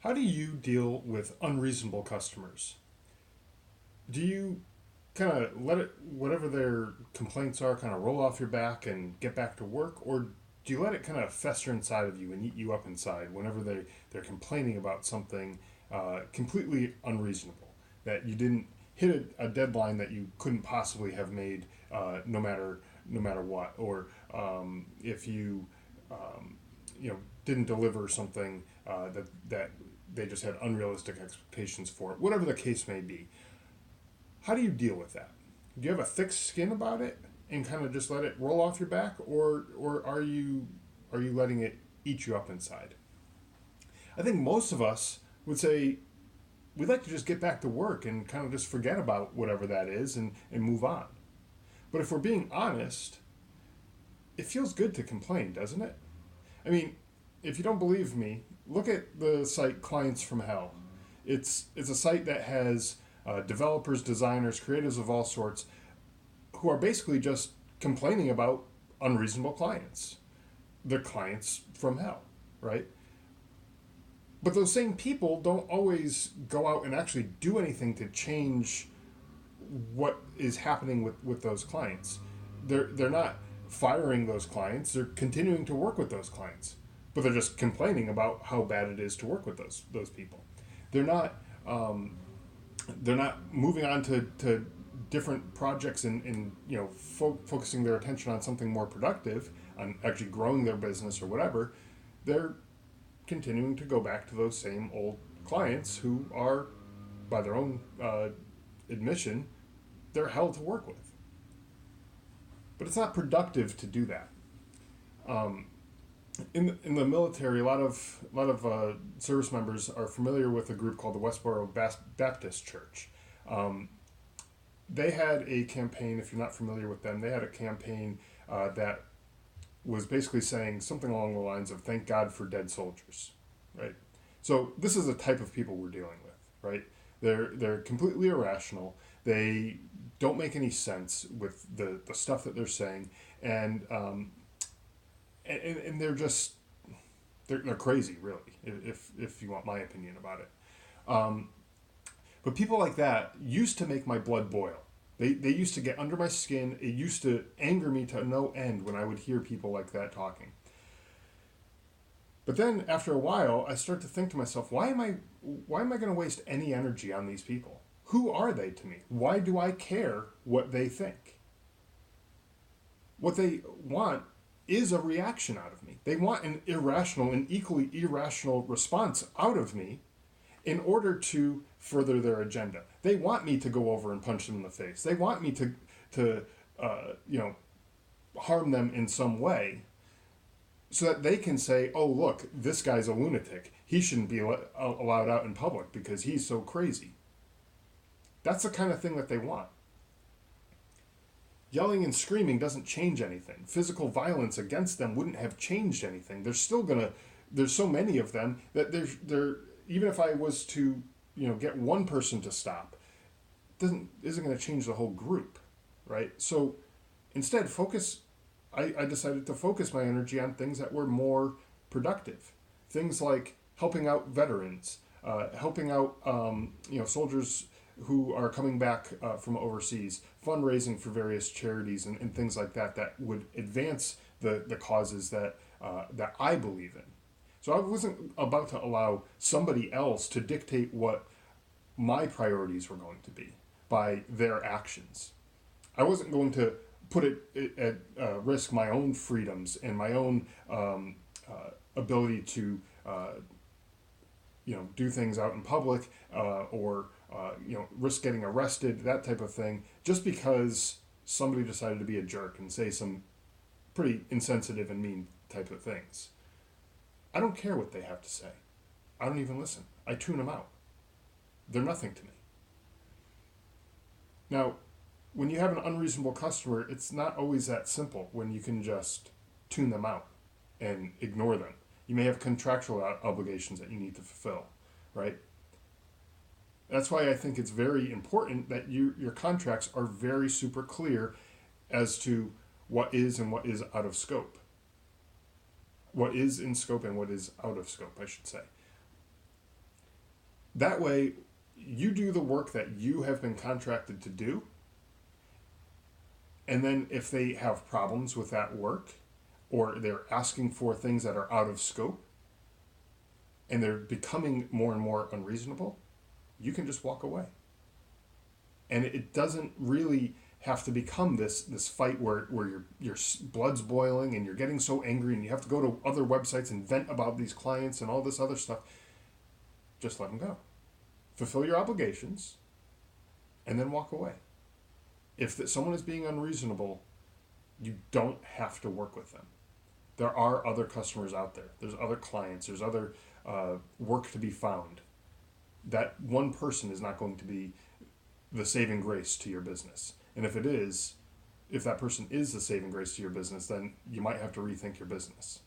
How do you deal with unreasonable customers? Do you kind of let it, whatever their complaints are, kind of roll off your back and get back to work? Or do you let it kind of fester inside of you and eat you up inside whenever they're complaining about something completely unreasonable, that you didn't hit a deadline that you couldn't possibly have made no matter what, or if you didn't deliver something that they just had unrealistic expectations for it, whatever the case may be. How do you deal with that? Do you have a thick skin about it and kind of just let it roll off your back, or are you letting it eat you up inside? I think most of us would say we'd like to just get back to work and kind of just forget about whatever that is and move on. But if we're being honest, it feels good to complain, doesn't it? I mean, if you don't believe me, look at the site Clients from Hell. It's a site that has developers, designers, creatives of all sorts who are basically just complaining about unreasonable clients. They're clients from hell, right? But those same people don't always go out and actually do anything to change what is happening with those clients. They're not firing those clients. They're continuing to work with those clients, but they're just complaining about how bad it is to work with those people. They're not they're not moving on to different projects and focusing their attention on something more productive, on actually growing their business or whatever. They're continuing to go back to those same old clients who are, by their own admission, they're hell to work with. But it's not productive to do that. In the military, a lot of service members are familiar with a group called the Westboro Baptist Church. They had a campaign. If you're not familiar with them, they had a campaign that was basically saying something along the lines of "Thank God for dead soldiers," right? So this is the type of people we're dealing with, right? They're completely irrational. They don't make any sense with the stuff that they're saying, and they're just they're crazy, really. If you want my opinion about it, but people like that used to make my blood boil. They used to get under my skin. It used to anger me to no end when I would hear people like that talking. But then after a while, I start to think to myself, why am I going to waste any energy on these people? Who are they to me? Why do I care what they think? What they want is a reaction out of me. They want an irrational, an equally irrational response out of me in order to further their agenda. They want me to go over and punch them in the face. They want me to harm them in some way, so that they can say, "Oh, look, this guy's a lunatic. He shouldn't be allowed out in public because he's so crazy." That's the kind of thing that they want. Yelling and screaming doesn't change anything. Physical violence against them wouldn't have changed anything. There's still gonna. There's so many of them that they're even if I was to get one person to stop, isn't going to change the whole group, right? So instead, I decided to focus my energy on things that were more productive, things like helping out veterans, helping out soldiers who are coming back from overseas, fundraising for various charities and things like that would advance the causes that I believe in. So I wasn't about to allow somebody else to dictate what my priorities were going to be by their actions. I wasn't going to put it at risk my own freedoms and my own ability to do things out in public or risk getting arrested, that type of thing, just because somebody decided to be a jerk and say some pretty insensitive and mean type of things. I don't care what they have to say. I don't even listen. I tune them out. They're nothing to me. Now, when you have an unreasonable customer, it's not always that simple when you can just tune them out and ignore them. You may have contractual obligations that you need to fulfill, right? That's why I think it's very important that your contracts are very super clear as to what is and what is out of scope. What is in scope and what is out of scope, I should say. That way, you do the work that you have been contracted to do, and then if they have problems with that work, or they're asking for things that are out of scope, and they're becoming more and more unreasonable, you can just walk away. And it doesn't really have to become this fight where your blood's boiling and you're getting so angry and you have to go to other websites and vent about these clients and all this other stuff. Just let them go. Fulfill your obligations and then walk away. If someone is being unreasonable, you don't have to work with them. There are other customers out there. There's other clients. There's other work to be found. That one person is not going to be the saving grace to your business. And if it is, if that person is the saving grace to your business, then you might have to rethink your business.